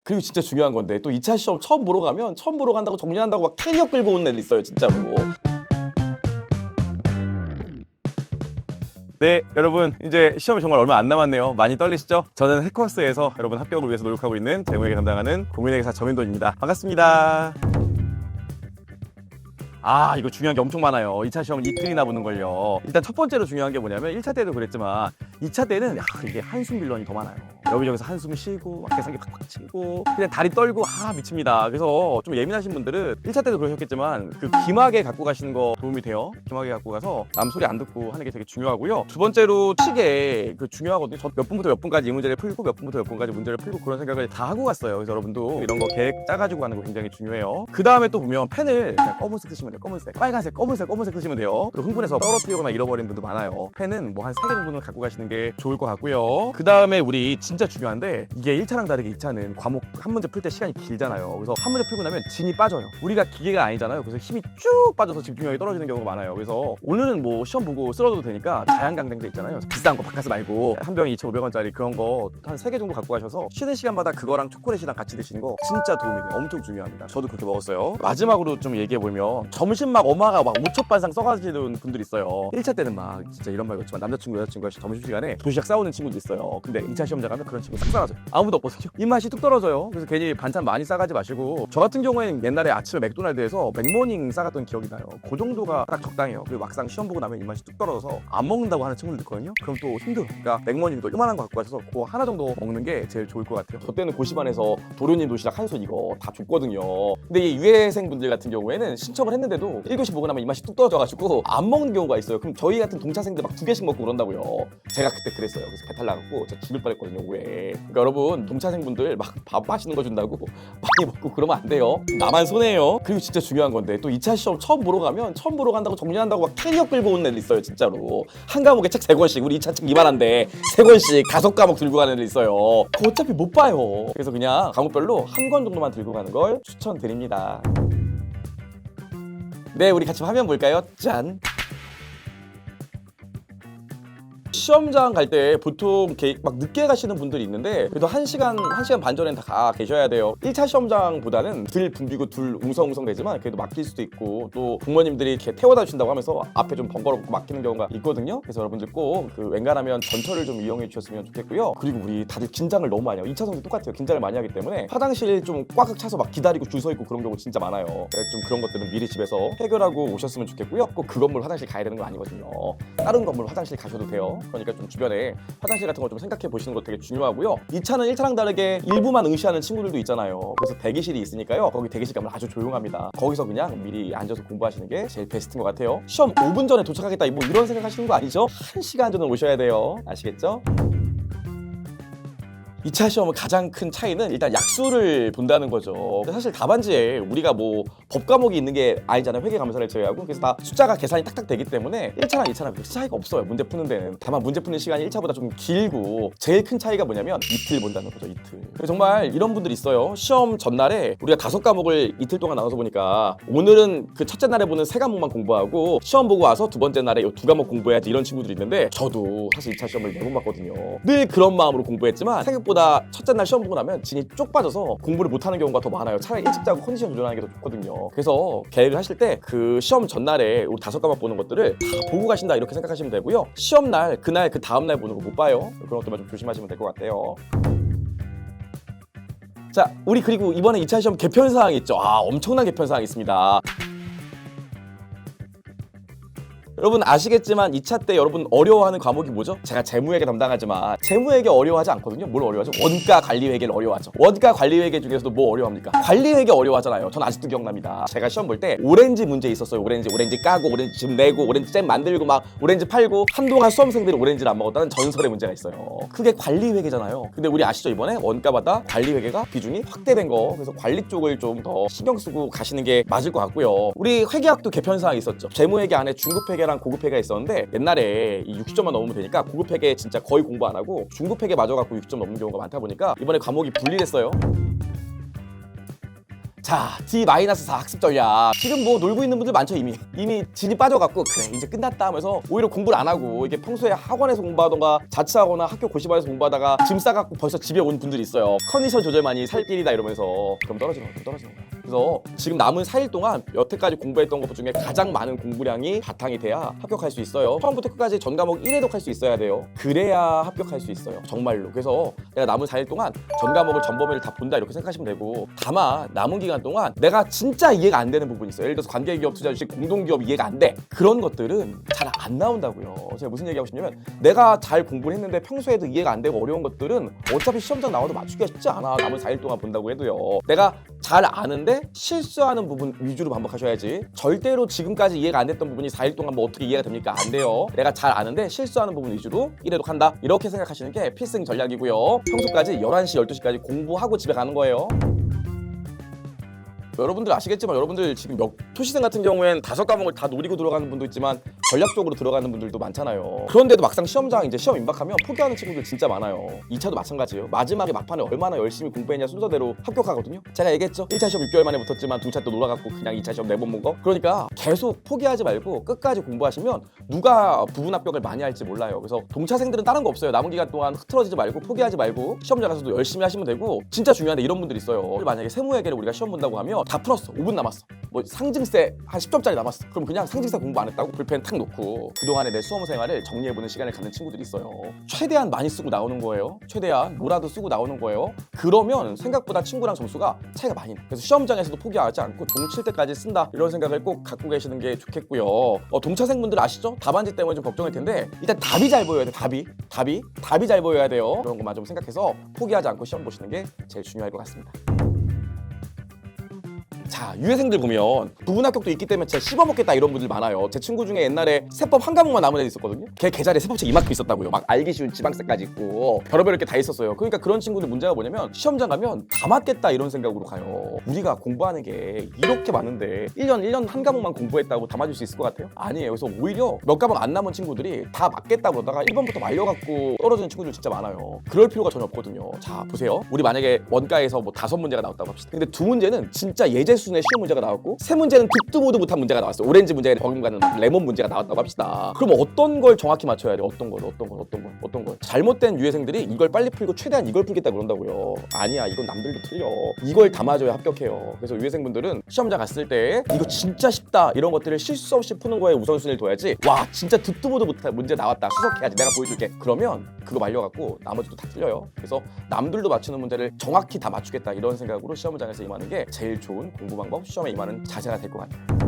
그리고 진짜 중요한 건데 또 2차 시험 처음 보러 가면 처음 보러 간다고 정리한다고 막 캐리어 끌고 오는 애들 있어요 진짜로. 네, 여러분 이제 시험이 정말 얼마 안 남았네요. 많이 떨리시죠? 저는 해커스에서 여러분 합격을 위해서 노력하고 있는 재무회계 담당하는 공인회계사 정인돈입니다. 반갑습니다. 이거 중요한 게 엄청 많아요. 2차 시험 이틀이나 보는걸요. 일단 첫 번째로 중요한 게 뭐냐면 1차 때도 그랬지만 2차 때는 이게 한숨 빌런이 더 많아요. 여기저기서 한숨 쉬고 막 계산기 팍팍 치고 그냥 다리 떨고 미칩니다. 그래서 좀 예민하신 분들은 1차 때도 그러셨겠지만 그 귀마개 갖고 가시는 거 도움이 돼요. 귀마개 갖고 가서 남 소리 안 듣고 하는 게 되게 중요하고요. 두 번째로 시계 중요하거든요. 저 몇 분부터 몇 분까지 이 문제를 풀고 몇 분부터 몇 분까지 문제를 풀고 그런 생각을 다 하고 갔어요. 그래서 여러분도 이런 거 계획 짜가지고 가는 거 굉장히 중요해요. 그 다음에 또 보면 펜을 그냥 검은색 쓰시면 돼요. 검은색, 빨간색, 검은색 쓰시면 돼요. 또 흥분해서 떨어뜨리거나 잃어버리는 분도 많아요. 펜은 뭐 한 3개 정도는 갖고 가시는 게 좋을 것 같고요. 그 다음에 우리 진짜 중요한데 이게 1차랑 다르게 2차는 과목 한 문제 풀 때 시간이 길잖아요. 그래서 한 문제 풀고 나면 진이 빠져요. 우리가 기계가 아니잖아요. 그래서 힘이 쭉 빠져서 집중력이 떨어지는 경우가 많아요. 그래서 오늘은 뭐 시험 보고 쓰러져도 되니까 자양강장제 있잖아요. 비싼 거 바카스 말고 한 병에 2,500원짜리 그런 거 한 3개 정도 갖고 가셔서 쉬는 시간마다 그거랑 초콜릿이랑 같이 드시는 거 진짜 도움이 돼요. 엄청 중요합니다. 저도 그렇게 먹었어요. 마지막으로 좀 얘기해보면 점심 막 엄마가 막 5초 반상 써가지는 분들 있어요. 1차 때는 막 진짜 이런 말 같지만 남자친구 여자친구가 점심시간에 도시락 싸우는 친구도 있어요. 근데 2차 시험장 가면 그런 친구 싹 사라져요. 아무도 없거든요. 입맛이 뚝 떨어져요. 그래서 괜히 반찬 많이 싸가지 마시고 저 같은 경우에는 옛날에 아침에 맥도날드에서 맥모닝 싸갔던 기억이 나요. 그 정도가 딱 적당해요. 그리고 막상 시험 보고 나면 입맛이 뚝 떨어져서 안 먹는다고 하는 친구들 있거든요. 그럼 또 힘들어. 그러니까 맥모닝도 요만한 거 갖고 가셔서 그거 하나 정도 먹는 게 제일 좋을 것 같아요. 저 때는 고시반에서 도련님 도시락 한 손 이거 다 줬거든요. 근데 이 유해생분들 같은 경우에는 신청을 했는데도 1교시 보고 나면 입맛이 뚝 떨어져가지고 안 먹는 경우가 있어요. 그럼 저희 같은 동차생들 막 2개씩 먹고 그런다고요. 제가 그때 그랬어요. 그래서 배탈 나갖고 진짜 죽을 뻔했거든요. 왜? 그러니까 여러분 동차생분들 막 밥 맛있는 거 준다고 많이 먹고 그러면 안 돼요. 나만 손해예요. 그리고 진짜 중요한 건데 또 2차 시험 처음 보러 가면 처음 보러 간다고 정리한다고 막 캐리어 끌고 오는 애들 있어요. 진짜로. 한 과목에 책 3권씩 우리 2차 책 이만한데 3권씩 5과목 들고 가는 애들 있어요. 그거 어차피 못 봐요. 그래서 그냥 과목별로 한 권 정도만 들고 가는 걸 추천드립니다. 네, 우리 같이 화면 볼까요? 짠! 시험장 갈 때 보통 이렇게 막 늦게 가시는 분들이 있는데 그래도 1시간 반 전엔 다 가 계셔야 돼요. 1차 시험장보다는 덜 붐비고 덜 웅성웅성 되지만 그래도 막힐 수도 있고 또 부모님들이 이렇게 태워다 주신다고 하면서 앞에 좀 번거롭고 막히는 경우가 있거든요. 그래서 여러분들 꼭 웬간하면 전철을 좀 이용해 주셨으면 좋겠고요. 그리고 우리 다들 긴장을 너무 많이 해요. 2차선도 똑같아요. 긴장을 많이 하기 때문에 화장실 좀 꽉꽉 차서 막 기다리고 줄 서 있고 그런 경우 진짜 많아요. 좀 그런 것들은 미리 집에서 해결하고 오셨으면 좋겠고요. 꼭 그 건물 화장실 가야 되는 건 아니거든요. 다른 건물 화장실 가셔도 돼요. 그러니까 좀 주변에 화장실 같은 걸 좀 생각해 보시는 거 되게 중요하고요. 2차는 1차랑 다르게 일부만 응시하는 친구들도 있잖아요. 그래서 대기실이 있으니까요. 거기 대기실 가면 아주 조용합니다. 거기서 그냥 미리 앉아서 공부하시는 게 제일 베스트인 것 같아요. 시험 5분 전에 도착하겠다 뭐 이런 생각하시는 거 아니죠? 1시간 전에 오셔야 돼요. 아시겠죠? 2차 시험은 가장 큰 차이는 일단 약수를 본다는 거죠. 사실 답안지에 우리가 뭐 법과목이 있는 게 아니잖아요. 회계감사를 제외하고. 그래서 다 숫자가 계산이 딱딱 되기 때문에 1차랑 2차랑 그렇게 차이가 없어요. 문제 푸는 데는. 다만 문제 푸는 시간이 1차보다 좀 길고 제일 큰 차이가 뭐냐면 이틀 본다는 거죠. 이틀. 정말 이런 분들 있어요. 시험 전날에 우리가 5과목을 이틀 동안 나눠서 보니까 오늘은 그 첫째 날에 보는 3과목만 공부하고 시험 보고 와서 두 번째 날에 이 2과목 공부해야지 이런 친구들이 있는데 저도 사실 2차 시험을 4번 봤거든요. 늘 그런 마음으로 공부했지만 생각보다 첫째 날 시험 보고 나면 진이 쪽 빠져서 공부를 못하는 경우가 더 많아요. 차라리 일찍 자고 컨디션 조절하는 게 더 좋거든요. 그래서 계획을 하실 때 그 시험 전날에 우리 5과목 보는 것들을 다 보고 가신다 이렇게 생각하시면 되고요. 시험 날 그날 그 다음 날 보는 거 못 봐요. 그런 것들만 좀 조심하시면 될 것 같아요. 자, 우리 그리고 이번에 2차 시험 개편 사항이 있죠. 엄청난 개편 사항이 있습니다. 여러분 아시겠지만 2차 때 여러분 어려워하는 과목이 뭐죠? 제가 재무회계 담당하지만 재무회계 어려워하지 않거든요. 뭘 어려워하죠? 원가 관리회계를 어려워하죠. 원가 관리회계 중에서도 뭐 어려워합니까? 관리회계 어려워하잖아요. 전 아직도 기억납니다. 제가 시험 볼 때 오렌지 문제 있었어요. 오렌지 까고 오렌지 즙 내고 오렌지 잼 만들고 막 오렌지 팔고 한동안 수험생들이 오렌지를 안 먹었다는 전설의 문제가 있어요. 그게 관리회계잖아요. 근데 우리 아시죠? 이번에 원가마다 관리회계가 비중이 확대된 거. 그래서 관리 쪽을 좀 더 신경 쓰고 가시는 게 맞을 것 같고요. 우리 회계학도 개편 사항이 있었죠. 재무회계 안에 중급회계 고급 회계가 있었는데 옛날에 이 60점만 넘으면 되니까 고급 회계 진짜 거의 공부 안 하고 중급 회계 맞아갖고 60점 넘는 경우가 많다 보니까 이번에 과목이 분리됐어요. 자, D-4 학습 전략. 지금 뭐 놀고 있는 분들 많죠. 이미 진이 빠져갖고 그래 이제 끝났다 하면서 오히려 공부를 안 하고 이게 평소에 학원에서 공부하던가 자취하거나 학교 고시반에서 공부하다가 짐 싸갖고 벌써 집에 온 분들이 있어요. 컨디션 조절만이 살 길이다 이러면서 그럼 떨어지는 거야. 그래서 지금 남은 4일 동안 여태까지 공부했던 것 중에 가장 많은 공부량이 바탕이 돼야 합격할 수 있어요. 처음부터 끝까지 전 과목 1회독 할 수 있어야 돼요. 그래야 합격할 수 있어요. 정말로. 그래서 내가 남은 4일 동안 전 과목을 전범위를 다 본다 이렇게 생각하시면 되고, 다만 남은 기간 동안 내가 진짜 이해가 안 되는 부분이 있어요. 예를 들어서 관계기업, 투자주식, 공동기업 이해가 안 돼. 그런 것들은 잘 안 나온다고요. 제가 무슨 얘기하고 싶냐면 내가 잘 공부를 했는데 평소에도 이해가 안 되고 어려운 것들은 어차피 시험장 나와도 맞추기가 쉽지 않아. 남은 4일 동안 본다고 해도요. 내가 잘 아는데 실수하는 부분 위주로 반복하셔야지, 절대로 지금까지 이해가 안 됐던 부분이 4일 동안 뭐 어떻게 이해가 됩니까? 안 돼요. 내가 잘 아는데 실수하는 부분 위주로 1회독 한다. 이렇게 생각하시는 게 필승 전략이고요. 평소까지 11시, 12시까지 공부하고 집에 가는 거예요. 여러분들 아시겠지만 여러분들 지금 토시생 같은 경우엔 5과목을 다 노리고 들어가는 분도 있지만 전략적으로 들어가는 분들도 많잖아요. 그런데도 막상 시험장 이제 시험 임박하면 포기하는 친구들 진짜 많아요. 2차도 마찬가지예요. 마지막에 막판에 얼마나 열심히 공부했냐 순서대로 합격하거든요. 제가 얘기했죠. 1차 시험 6개월 만에 붙었지만 2차 또 놀아갖고 그냥 2차 시험 4번 본 거. 그러니까 계속 포기하지 말고 끝까지 공부하시면 누가 부분 합격을 많이 할지 몰라요. 그래서 동차생들은 다른 거 없어요. 남은 기간 동안 흐트러지지 말고 포기하지 말고 시험장 가서도 열심히 하시면 되고, 진짜 중요한데 이런 분들이 있어요. 만약에 세무회계를 우리가 시험 본다고 하면 다 풀었어. 5분 남았어. 뭐 상징세 한 10점짜리 남았어. 그럼 그냥 상징세 공부 안 했다고 볼펜 탁 놓고 그동안의 내 수험 생활을 정리해보는 시간을 갖는 친구들이 있어요. 최대한 많이 쓰고 나오는 거예요. 최대한 뭐라도 쓰고 나오는 거예요. 그러면 생각보다 친구랑 점수가 차이가 많이 나. 그래서 시험장에서도 포기하지 않고 종 칠 때까지 쓴다, 이런 생각을 꼭 갖고 계시는 게 좋겠고요. 동차생분들 아시죠? 답안지 때문에 좀 걱정일 텐데 일단 답이 잘 보여야 돼. 답이 잘 보여야 돼요. 그런 것만 좀 생각해서 포기하지 않고 시험 보시는 게 제일 중요할 것 같습니다. 자, 유해생들 보면 부분 합격도 있기 때문에 진짜 씹어먹겠다 이런 분들 많아요. 제 친구 중에 옛날에 세법 한 과목만 남은 애 있었거든요. 걔 계좌에 세법책 이만큼 있었다고요. 막 알기 쉬운 지방세까지 있고 별의별 게 다 있었어요. 그러니까 그런 친구들 문제가 뭐냐면 시험장 가면 다 맞겠다 이런 생각으로 가요. 우리가 공부하는 게 이렇게 많은데 1년 한 과목만 공부했다고 다 맞을 수 있을 것 같아요? 아니에요. 그래서 오히려 몇 과목 안 남은 친구들이 다 맞겠다고 그러다가 1번부터 말려갖고 떨어지는 친구들 진짜 많아요. 그럴 필요가 전혀 없거든요. 자, 보세요. 우리 만약에 원가에서 뭐 5문제가 나왔다고 합시다. 근데 2문제는 진짜 예제 수준의 시험 문제가 나왔고 3문제는 듣도 보도 못한 문제가 나왔어. 오렌지 문제에 버금가는 레몬 문제가 나왔다고 합시다. 그럼 어떤 걸 정확히 맞춰야 돼? 어떤 걸? 잘못된 유해생들이 이걸 빨리 풀고 최대한 이걸 풀겠다 그런다고요. 아니야, 이건 남들도 틀려. 이걸 다 맞아야 합격해요. 그래서 유해생분들은 시험장 갔을 때 이거 진짜 쉽다 이런 것들을 실수 없이 푸는 거에 우선순위를 둬야지, 와 진짜 듣도 보도 못한 문제 나왔다 수석해야지 내가 보여줄게, 그러면 그거 말려갖고 나머지도 다 틀려요. 그래서 남들도 맞추는 문제를 정확히 다 맞추겠다 이런 생각으로 시험장에서 임하는 게 제일 좋은 공부 방법, 시험에 임하는 자세가 될 것 같아요.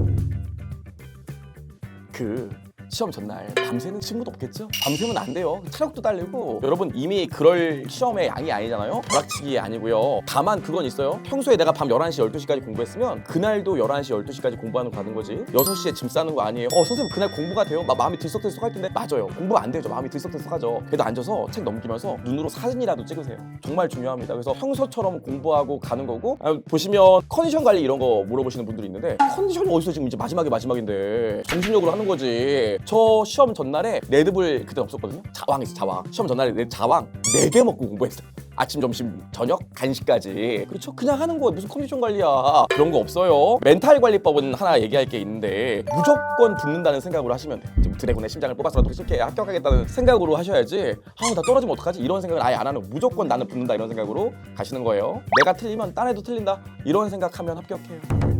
시험 전날 밤새는 친구도 없겠죠? 밤새면 안 돼요. 체력도 딸리고. 여러분 이미 그럴 시험의 양이 아니잖아요. 벼락치기 아니고요. 다만 그건 있어요. 평소에 내가 밤 11시, 12시까지 공부했으면 그날도 11시, 12시까지 공부하는 거 가는 거지. 6시에 짐 싸는 거 아니에요. 선생님 그날 공부가 돼요? 마음이 들썩들썩할 텐데. 맞아요. 공부가 안 되죠. 마음이 들썩들썩하죠. 그래도 앉아서 책 넘기면서 눈으로 사진이라도 찍으세요. 정말 중요합니다. 그래서 평소처럼 공부하고 가는 거고, 보시면 컨디션 관리 이런 거 물어보시는 분들이 있는데 컨디션이 어디서 지금 이제 마지막인데 정신력으로 하는 거지. 저 시험 전날에 레드불 그때 없었거든요. 자왕 있어, 자왕. 시험 전날에 자왕 4개 먹고 공부했어요. 아침, 점심, 저녁, 간식까지. 그렇죠? 그냥 하는 거야. 무슨 컨디션 관리야. 그런 거 없어요. 멘탈 관리법은 하나 얘기할 게 있는데 무조건 붙는다는 생각으로 하시면 돼요. 지금 드래곤의 심장을 뽑아서라도 쉽게 합격하겠다는 생각으로 하셔야지, 나 떨어지면 어떡하지? 이런 생각을 아예 안 하는, 무조건 나는 붙는다 이런 생각으로 가시는 거예요. 내가 틀리면 딴 애도 틀린다 이런 생각하면 합격해요.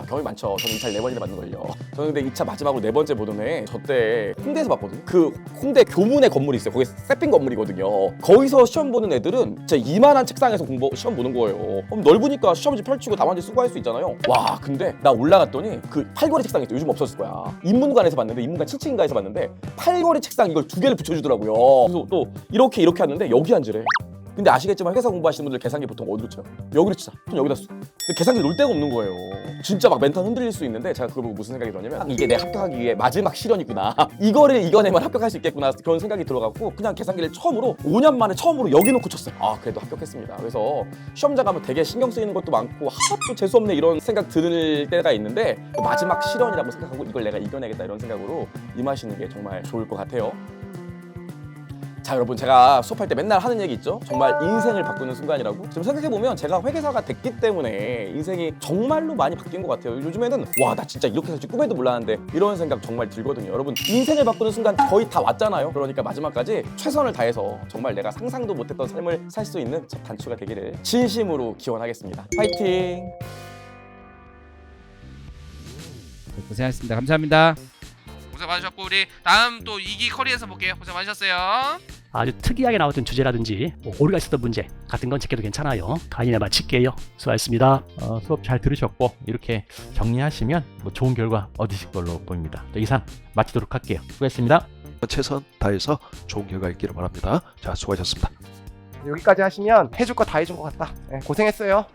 경험이 많죠. 저는 2차를 4번이나 맞는걸요. 저는 근데 2차 마지막으로 4번째 보던 애 저 때 홍대에서 봤거든요. 그 홍대 교문에 건물이 있어요. 거기 세핑 건물이거든요. 거기서 시험 보는 애들은 진짜 이만한 책상에서 시험 보는 거예요. 그럼 넓으니까 시험지 펼치고 답안지 쓰고 할 수 있잖아요. 와, 근데 나 올라갔더니 그 팔걸이 책상 있죠. 요즘 없었을 거야. 인문관에서 봤는데, 인문관 7층인가에서 봤는데 팔걸이 책상 이걸 2개를 붙여주더라고요. 그래서 또 이렇게 하는데 여기 앉으래. 근데 아시겠지만 회사 공부하시는 분들 계산기 보통 어디로 쳐요? 여기로 치자. 좀 여기다 써. 근데 계산기 놓을 데가 없는 거예요. 진짜 막 멘탈 흔들릴 수 있는데, 제가 그걸 보고 무슨 생각이 들었냐면 이게 내 합격하기 위해 마지막 실현이구나. 이거를 이겨내면 합격할 수 있겠구나. 그런 생각이 들어갖고 그냥 계산기를 처음으로 5년 만에 처음으로 여기 놓고 쳤어요. 그래도 합격했습니다. 그래서 시험장 가면 되게 신경 쓰이는 것도 많고 또 재수없네 이런 생각 들 때가 있는데 마지막 실현이라고 생각하고 이걸 내가 이겨내겠다 이런 생각으로 임하시는 게 정말 좋을 것 같아요. 자 여러분, 제가 수업할 때 맨날 하는 얘기 있죠? 정말 인생을 바꾸는 순간이라고. 지금 생각해보면 제가 회계사가 됐기 때문에 인생이 정말로 많이 바뀐 것 같아요. 요즘에는 와, 나 진짜 이렇게 살지 꿈에도 몰랐는데 이런 생각 정말 들거든요. 여러분, 인생을 바꾸는 순간 거의 다 왔잖아요. 그러니까 마지막까지 최선을 다해서 정말 내가 상상도 못했던 삶을 살 수 있는 저 단추가 되기를 진심으로 기원하겠습니다. 파이팅! 고생하셨습니다. 감사합니다. 고생 많으셨고 우리 다음 또 이기 커리에서 볼게요. 고생 많으셨어요. 아주 특이하게 나왔던 주제라든지 뭐 오류가 있었던 문제 같은 건 제껴도 괜찮아요. 강의나 마칠게요. 수고하셨습니다. 수업 잘 들으셨고 이렇게 정리하시면 뭐 좋은 결과 얻으실 걸로 보입니다. 이상 마치도록 할게요. 수고했습니다. 최선 다해서 좋은 결과 있기를 바랍니다. 자, 수고하셨습니다. 여기까지 하시면 해줄 거 다 해준 것 같다. 고생했어요.